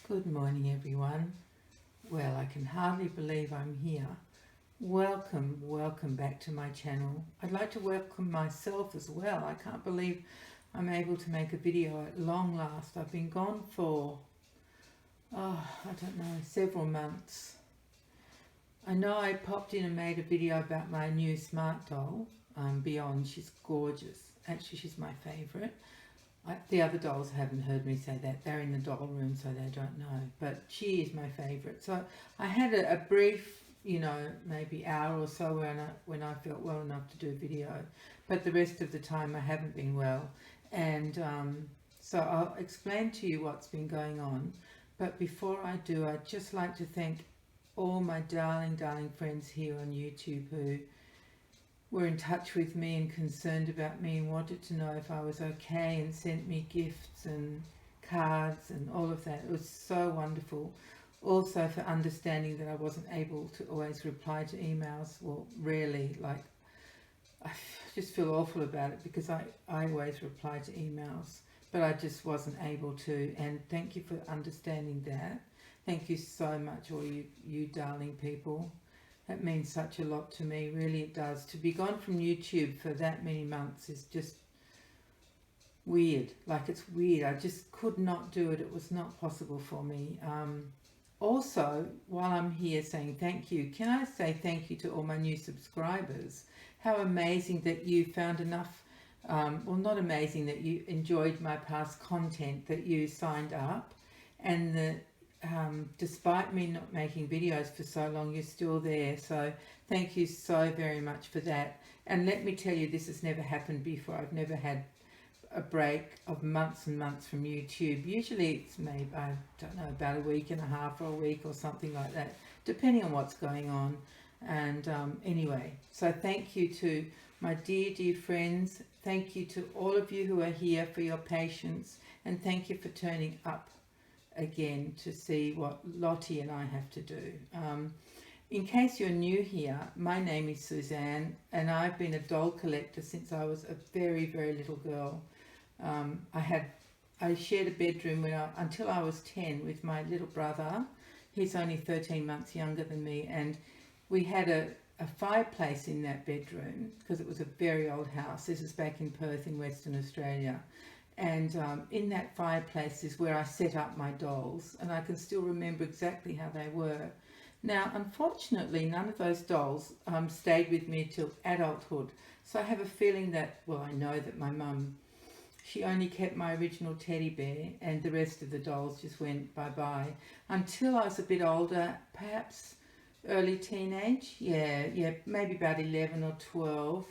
Good morning, everyone. Well, I can hardly believe I'm here. Welcome back to my channel. I'd like to welcome myself as well. I can't believe I'm able to make a video at long last. I've been gone for, I don't know, several months. I know I popped in and made a video about my new smart doll, Beyond. She's gorgeous. Actually, she's my favourite. The other dolls haven't heard me say that. They're in the doll room, so they don't know. But she is my favourite. So I had a brief, maybe hour or so when I felt well enough to do a video. But the rest of the time I haven't been well. And so I'll explain to you what's been going on. But before I do, I'd just like to thank all my darling friends here on YouTube who were in touch with me and concerned about me and wanted to know if I was okay and sent me gifts and cards and all of that. It was so wonderful. Also for understanding that I wasn't able to always reply to emails, well, rarely. Like, I just feel awful about it because I always reply to emails, but I just wasn't able to. And thank you for understanding that. Thank you so much, all you darling people. That means such a lot to me, really it does. To be gone from YouTube for that many months is just weird. Like, it's weird. I just could not do it. It was not possible for me. Also, while I'm here saying thank you, can I say thank you to all my new subscribers? How amazing that you found enough, well, not amazing that you enjoyed my past content, that you signed up, and that despite me not making videos for so long, you're still there. So thank you so very much for that. And let me tell you, this has never happened before. I've never had a break of months and months from YouTube. Usually it's maybe, I don't know, about a week and a half or a week or something like that, depending on what's going on. And anyway, so thank you to my dear friends. Thank you to all of you who are here for your patience, and thank you for turning up again to see what Lottie and I have to do. In case you're new here, my name is Suzanne and I've been a doll collector since I was a very little girl. I shared a bedroom until I was 10 with my little brother. He's only 13 months younger than me, and we had a fireplace in that bedroom because it was a very old house. This is back in Perth in Western Australia. And in that fireplace is where I set up my dolls, and I can still remember exactly how they were. Now, unfortunately, none of those dolls stayed with me till adulthood. So I have a feeling that, well, I know that my mum, she only kept my original teddy bear, and the rest of the dolls just went bye-bye. Until I was a bit older, perhaps early teenage, yeah, maybe about 11 or 12.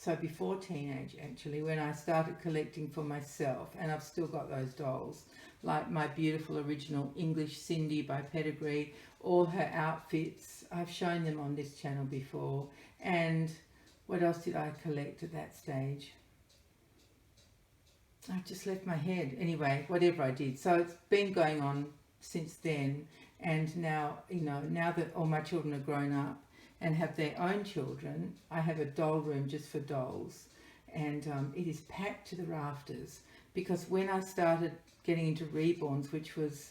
So before teenage, actually, when I started collecting for myself, and I've still got those dolls, like my beautiful original English Cindy by Pedigree, all her outfits. I've shown them on this channel before. And what else did I collect at that stage? I've just left my head. Anyway, whatever I did. So it's been going on since then. And now, now that all my children are grown up and have their own children, I have a doll room just for dolls, and it is packed to the rafters, because when I started getting into reborns, which was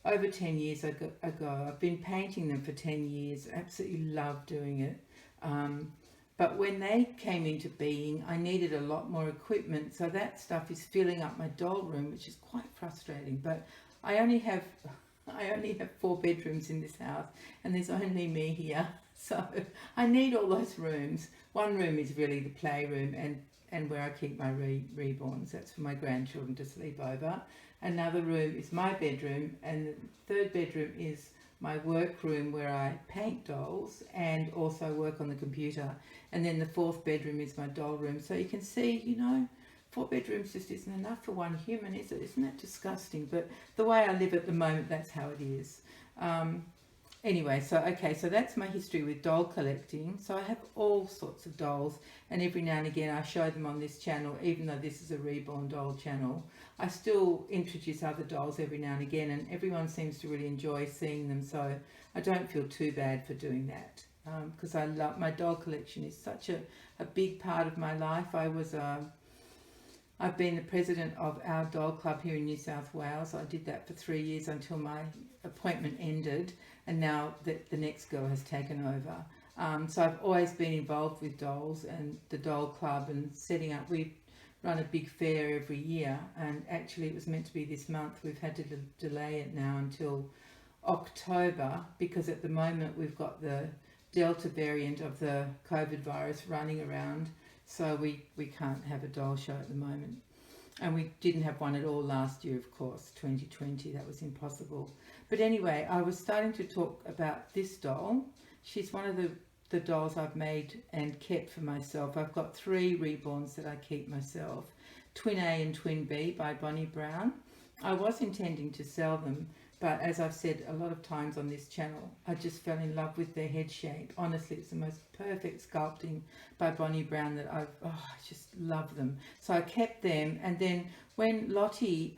over 10 years ago, I've been painting them for 10 years, absolutely love doing it, but when they came into being, I needed a lot more equipment, so that stuff is filling up my doll room, which is quite frustrating. But I only have 4 bedrooms in this house, and there's only me here. So I need all those rooms. One room is really the playroom and where I keep my reborns. That's for my grandchildren to sleep over. Another room is my bedroom, and the third bedroom is my work room where I paint dolls and also work on the computer. And then the 4th bedroom is my doll room. So you can see, 4 bedrooms just isn't enough for one human, is it? Isn't that disgusting? But the way I live at the moment, that's how it is. Anyway, so that's my history with doll collecting. So I have all sorts of dolls, and every now and again I show them on this channel. Even though this is a reborn doll channel, I still introduce other dolls every now and again, and everyone seems to really enjoy seeing them. So I don't feel too bad for doing that, because I love my doll collection. Is such a big part of my life. I've been the president of our doll club here in New South Wales. I did that for 3 years until my appointment ended, and now the next girl has taken over. So I've always been involved with dolls and the doll club and setting up. We run a big fair every year, and actually it was meant to be this month. We've had to delay it now until October because at the moment we've got the Delta variant of the COVID virus running around, so we can't have a doll show at the moment. And we didn't have one at all last year, of course, 2020, that was impossible. But anyway, I was starting to talk about this doll. She's one of the dolls I've made and kept for myself. I've got 3 reborns that I keep myself, Twin A and Twin B by Bonnie Brown. I was intending to sell them, but as I've said a lot of times on this channel, I just fell in love with their head shape. Honestly, it's the most perfect sculpting by Bonnie Brown that I just love them. So I kept them, and then when Lottie,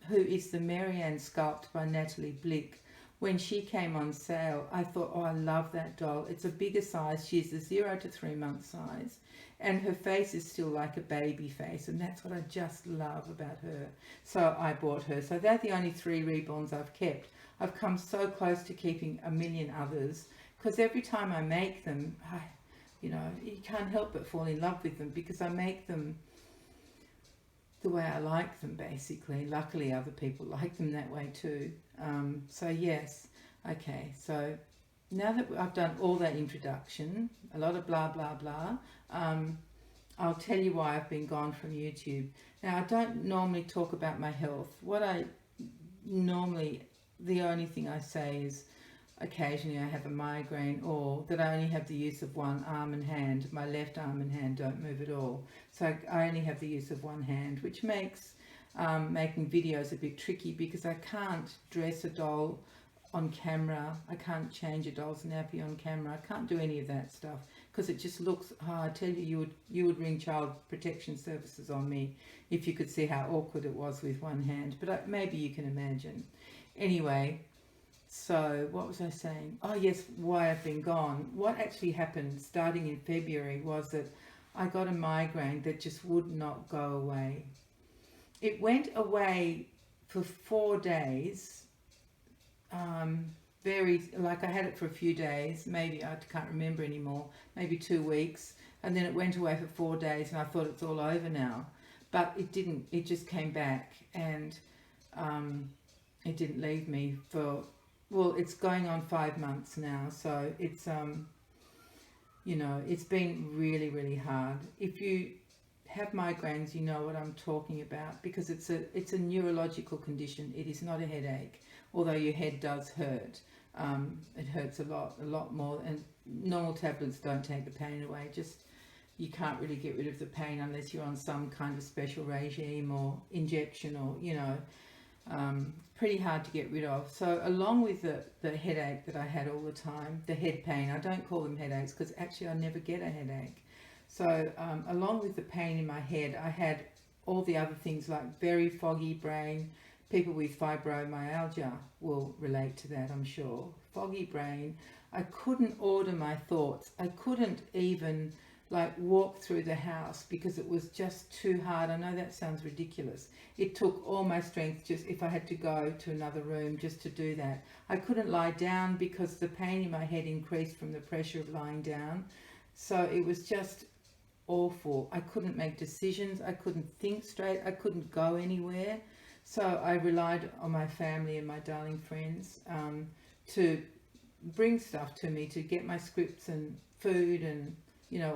who is the Marianne sculpt by Natalie Blick, when she came on sale, I thought, oh, I love that doll. It's a bigger size. She's the 0 to 3 month size. And her face is still like a baby face. And that's what I just love about her. So I bought her. So they're the only 3 reborns I've kept. I've come so close to keeping a million others. Because every time I make them, you can't help but fall in love with them. Because I make them the way I like them, basically. Luckily, other people like them that way too. So yes, okay, so now that I've done all that introduction, a lot of blah blah blah, I'll tell you why I've been gone from YouTube. Now, I don't normally talk about my health. The only thing I say is occasionally I have a migraine, or that I only have the use of one arm and hand. My left arm and hand don't move at all, so I only have the use of one hand, which makes making videos a bit tricky because I can't dress a doll on camera, I can't change a doll's nappy on camera, I can't do any of that stuff because it just looks, I tell you, you would ring Child Protection Services on me if you could see how awkward it was with one hand, but maybe you can imagine. Anyway, so what was I saying? Oh yes, why I've been gone. What actually happened starting in February was that I got a migraine that just would not go away. It went away for 4 days, I had it for a few days, maybe, I can't remember anymore, maybe 2 weeks, and then it went away for 4 days and I thought it's all over now. But it didn't, it just came back, and it didn't leave me for, well, it's going on 5 months now, so it's, it's been really, really hard. If you have migraines, you know what I'm talking about, because it's a neurological condition. It is not a headache, although your head does hurt. It hurts a lot more, and normal tablets don't take the pain away. Just, you can't really get rid of the pain unless you're on some kind of special regime or injection, or pretty hard to get rid of. So along with the headache that I had all the time, the head pain, I don't call them headaches because actually I never get a headache. So along with the pain in my head, I had all the other things like very foggy brain. People with fibromyalgia will relate to that, I'm sure. Foggy brain. I couldn't order my thoughts. I couldn't even walk through the house because it was just too hard. I know that sounds ridiculous. It took all my strength just if I had to go to another room just to do that. I couldn't lie down because the pain in my head increased from the pressure of lying down. So it was just awful. I couldn't make decisions. I couldn't think straight. I couldn't go anywhere. So I relied on my family and my darling friends to bring stuff to me, to get my scripts and food and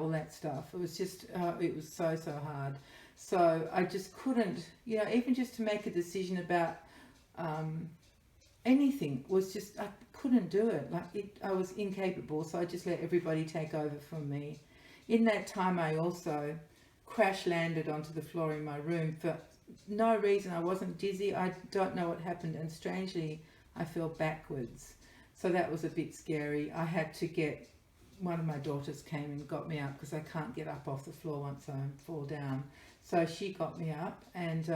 all that stuff. It was just, it was so hard. So I just couldn't, even just to make a decision about anything was just, I couldn't do it. I was incapable. So I just let everybody take over from me. In that time, I also crash landed onto the floor in my room for no reason. I wasn't dizzy. I don't know what happened. And strangely, I fell backwards. So that was a bit scary. I had to get, one of my daughters came and got me up because I can't get up off the floor once I fall down. So she got me up, and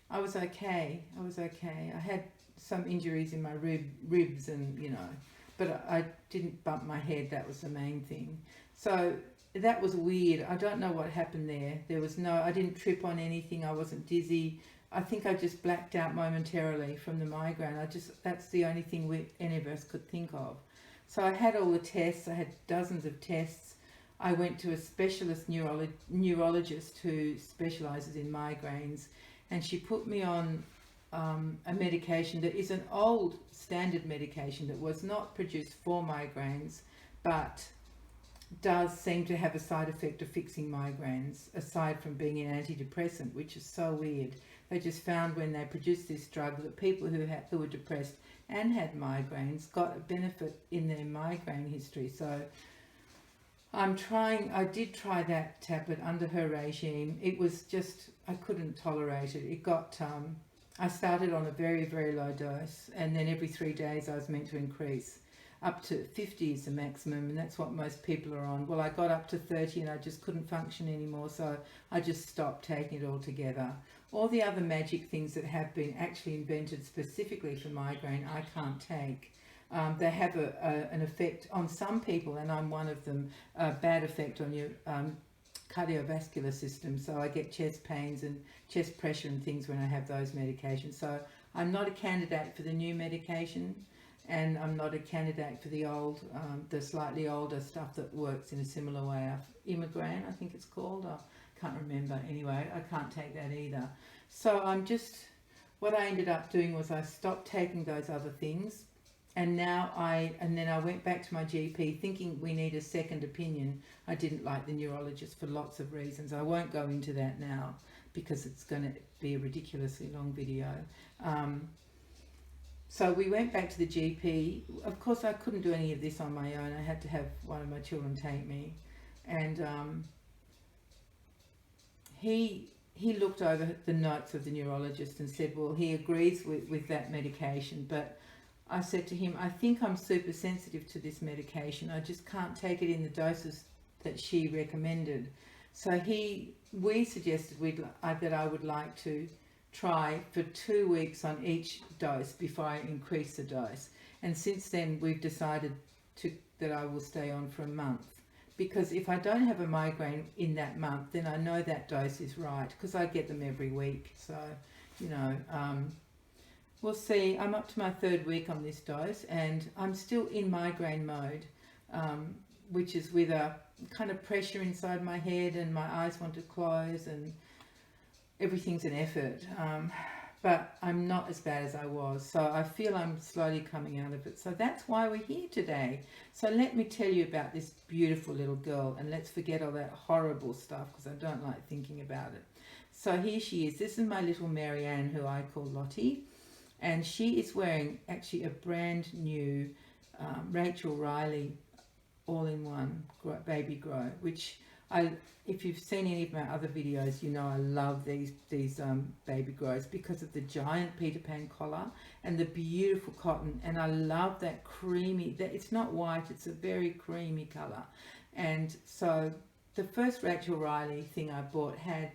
I was okay. I had some injuries in my ribs and, but I didn't bump my head. That was the main thing. So that was weird. I don't know what happened there. I didn't trip on anything. I wasn't dizzy. I think I just blacked out momentarily from the migraine. That's the only thing any of us could think of. So I had all the tests. I had dozens of tests. I went to a specialist neurologist who specialises in migraines, and she put me on a medication that is an old standard medication that was not produced for migraines, but does seem to have a side effect of fixing migraines, aside from being an antidepressant, which is so weird. They just found when they produced this drug that people who were depressed and had migraines got a benefit in their migraine history. So I did try that tablet under her regime. It was just, I couldn't tolerate it. I started on a very, very low dose, and then every 3 days I was meant to increase. Up to 50 is the maximum, and that's what most people are on. Well, I got up to 30 and I just couldn't function anymore, so I just stopped taking it altogether. All the other magic things that have been actually invented specifically for migraine, I can't take. They have an effect on some people, and I'm one of them, a bad effect on your cardiovascular system. So I get chest pains and chest pressure and things when I have those medications. So I'm not a candidate for the new medication, and I'm not a candidate for the slightly older stuff that works in a similar way. Imigran, I think it's called. I can't remember. Anyway, I can't take that either. So what I ended up doing was I stopped taking those other things, and then I went back to my GP thinking we need a second opinion. I didn't like the neurologist for lots of reasons. I won't go into that now because it's going to be a ridiculously long video. So we went back to the GP. Of course, I couldn't do any of this on my own. I had to have one of my children take me. And he looked over the notes of the neurologist and said, well, he agrees with that medication. But I said to him, I think I'm super sensitive to this medication. I just can't take it in the doses that she recommended. So we suggested that I would like to try for 2 weeks on each dose before I increase the dose. And since then we've decided that I will stay on for a month, because if I don't have a migraine in that month, then I know that dose is right, because I get them every week. So we'll see. I'm up to my 3rd week on this dose, and I'm still in migraine mode, which is with a kind of pressure inside my head, and my eyes want to close, and everything's an effort, but I'm not as bad as I was. So I feel I'm slowly coming out of it. So that's why we're here today. So let me tell you about this beautiful little girl, and let's forget all that horrible stuff, because I don't like thinking about it. So here she is. This is my little Marianne, who I call Lottie, and she is wearing actually a brand new Rachel Riley all-in-one baby grow, which if you've seen any of my other videos, you know I love these baby grows because of the giant Peter Pan collar and the beautiful cotton, and I love that creamy, it's not white, it's a very creamy color. And so the first Rachel Riley thing I bought had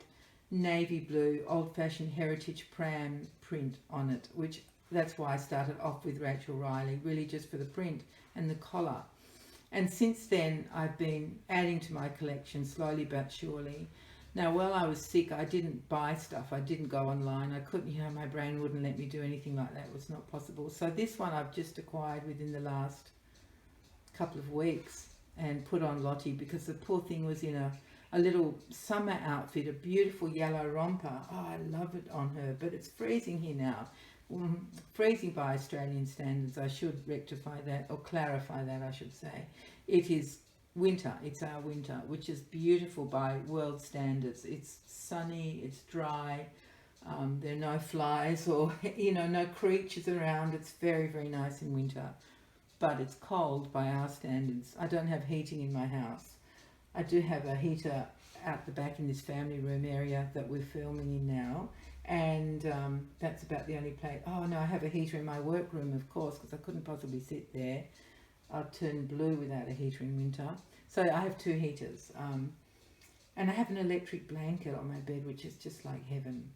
navy blue old-fashioned heritage pram print on it, which that's why I started off with Rachel Riley, really just for the print and the collar. And since then, I've been adding to my collection slowly but surely. Now, while I was sick, I didn't buy stuff. I didn't go online. I couldn't, my brain wouldn't let me do anything like that. It was not possible. So this one I've just acquired within the last couple of weeks and put on Lottie, because the poor thing was in a little summer outfit, a beautiful yellow romper. Oh, I love it on her, but it's freezing here now. Freezing by Australian standards. I should rectify that, or clarify that, I should say. It is winter. It's our winter, which is beautiful by world standards. It's sunny, it's dry, there are no flies or no creatures around. It's very, very nice in winter, but it's cold by our standards. I don't have heating in my house. I do have a heater out the back in this family room area that we're filming in now, and that's about the only place. Oh no, I have a heater in my workroom, of course, because I couldn't possibly sit there. I'd turn blue without a heater in winter. So I have 2 heaters, and I have an electric blanket on my bed, which is just like heaven.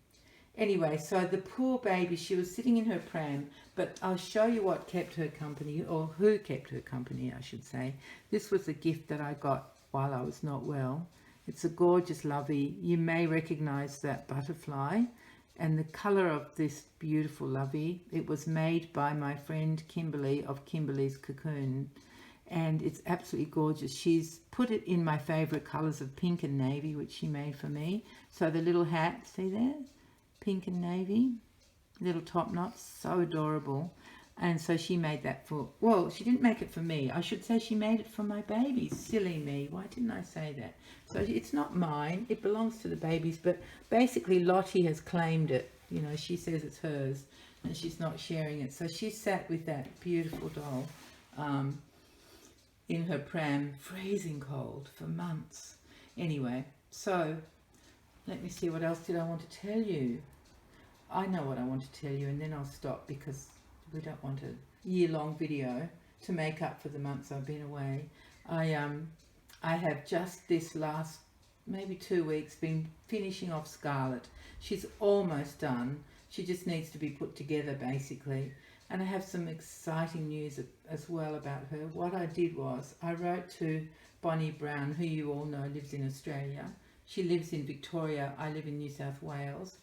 Anyway, so the poor baby, she was sitting in her pram, but I'll show you what kept her company, or who kept her company, I should say. This was a gift that I got while I was not well. It's a gorgeous lovey. You may recognize that butterfly and the color of this beautiful lovey. It was made by my friend Kimberly of Kimberly's Cocoon, and it's absolutely gorgeous. She's put it in my favorite colors of pink and navy, which she made for me. So the little hat, see there? Pink and navy, little top knots, so adorable. And so she made that for, well, she didn't make it for me. I should say she made it for my babies. Silly me. Why didn't I say that? So it's not mine. It belongs to the babies. But basically Lottie has claimed it. You know, she says it's hers and she's not sharing it. So she sat with that beautiful doll in her pram, freezing cold for months. Anyway, so let me see, what else did I want to tell you? I know what I want to tell you, and then I'll stop because we don't want a year-long video to make up for the months I've been away. I have just this last maybe 2 weeks been finishing off Scarlet. She's almost done. She just needs to be put together basically. And I have some exciting news as well about her. What I did was I wrote to Bonnie Brown, who you all know lives in Australia. She lives in Victoria. I live in New South Wales.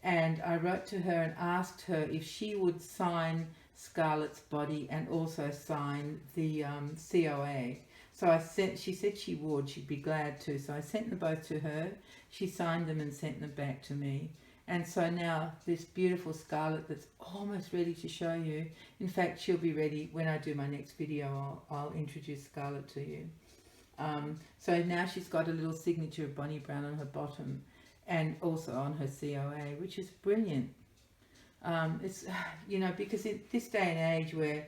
And I wrote to her and asked her if she would sign Scarlet's body and also sign the COA. So she said she would, she'd be glad to. So I sent them both to her. She signed them and sent them back to me. And so now this beautiful Scarlet that's almost ready to show you. In fact, she'll be ready when I do my next video. I'll introduce Scarlet to you. So now she's got a little signature of Bonnie Brown on her bottom, and also on her COA, which is brilliant. It's, you know, because in this day and age where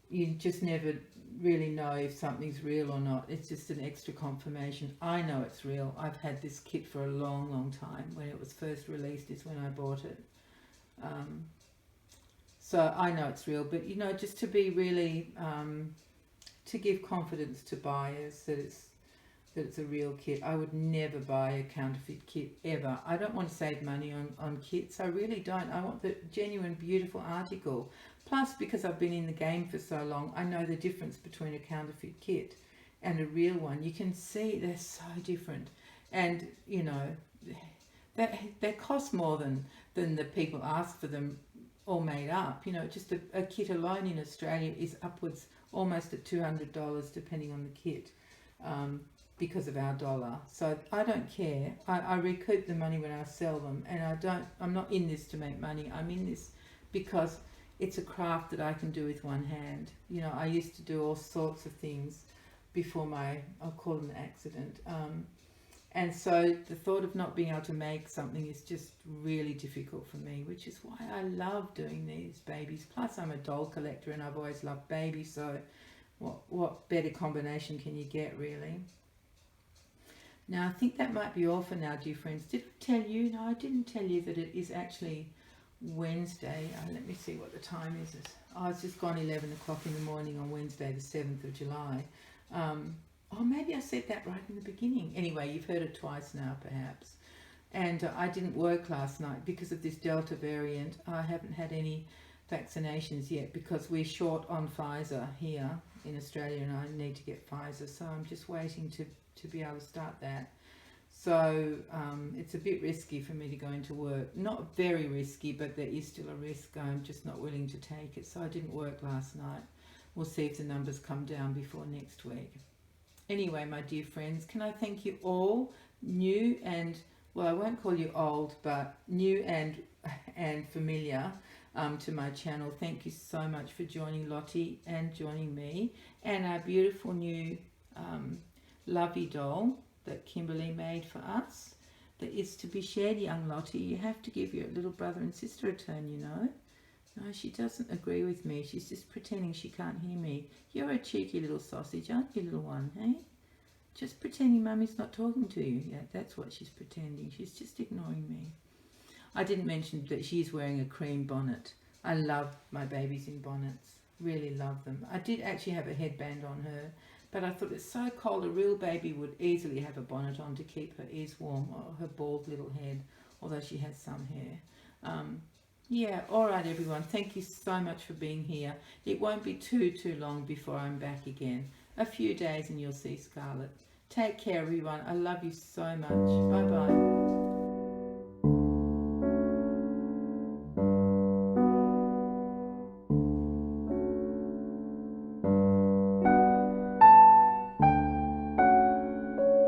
you just never really know if something's real or not, it's just an extra confirmation. I know it's real. I've had this kit for a long, long time. When it was first released is when I bought it. So I know it's real, but you know, just to be really, to give confidence to buyers that it's a real kit. I would never buy a counterfeit kit ever. I don't want to save money on kits. I really don't. I want the genuine, beautiful article. Plus, because I've been in the game for so long, I know the difference between a counterfeit kit and a real one. You can see they're so different. And, you know, they cost more than the people ask for them all made up. You know, just a kit alone in Australia is upwards almost at $200 depending on the kit. Because of our dollar. So I don't care. I recoup the money when I sell them, and I'm not in this to make money. I'm in this because it's a craft that I can do with one hand. You know, I used to do all sorts of things before I'll call them accident. And so the thought of not being able to make something is just really difficult for me, which is why I love doing these babies. Plus I'm a doll collector and I've always loved babies, so what better combination can you get, really? Now, I think that might be all for now, dear friends. Did I tell you? No, I didn't tell you that it is actually Wednesday. Let me see what the time is. Oh, it's just gone 11 o'clock in the morning on Wednesday, the 7th of July. Oh, maybe I said that right in the beginning. Anyway, you've heard it twice now, perhaps. And I didn't work last night because of this Delta variant. I haven't had any vaccinations yet because we're short on Pfizer here in Australia, and I need to get Pfizer. So I'm just waiting to be able to start that. So it's a bit risky for me to go into work. Not very risky, but there is still a risk. I'm just not willing to take it. So I didn't work last night. We'll see if the numbers come down before next week. Anyway, my dear friends, can I thank you all, new and, well, I won't call you old, but new and familiar to my channel. Thank you so much for joining Lottie and joining me, and our beautiful new lovey doll that Kimberly made for us that is to be shared. Young Lottie, you have to give your little brother and sister a turn, you know. No, she doesn't agree with me. She's just pretending she can't hear me. You're a cheeky little sausage, aren't you, little one, hey? Just pretending Mummy's not talking to you. Yeah, that's what she's pretending. She's just ignoring me. I didn't mention that she's wearing a cream bonnet. I love my babies in bonnets. Really love them. I did actually have a headband on her, but I thought it's so cold, a real baby would easily have a bonnet on to keep her ears warm, or her bald little head, although she has some hair. Yeah, all right, everyone. Thank you so much for being here. It won't be too long before I'm back again. A few days and you'll see Scarlet. Take care, everyone. I love you so much. Bye bye.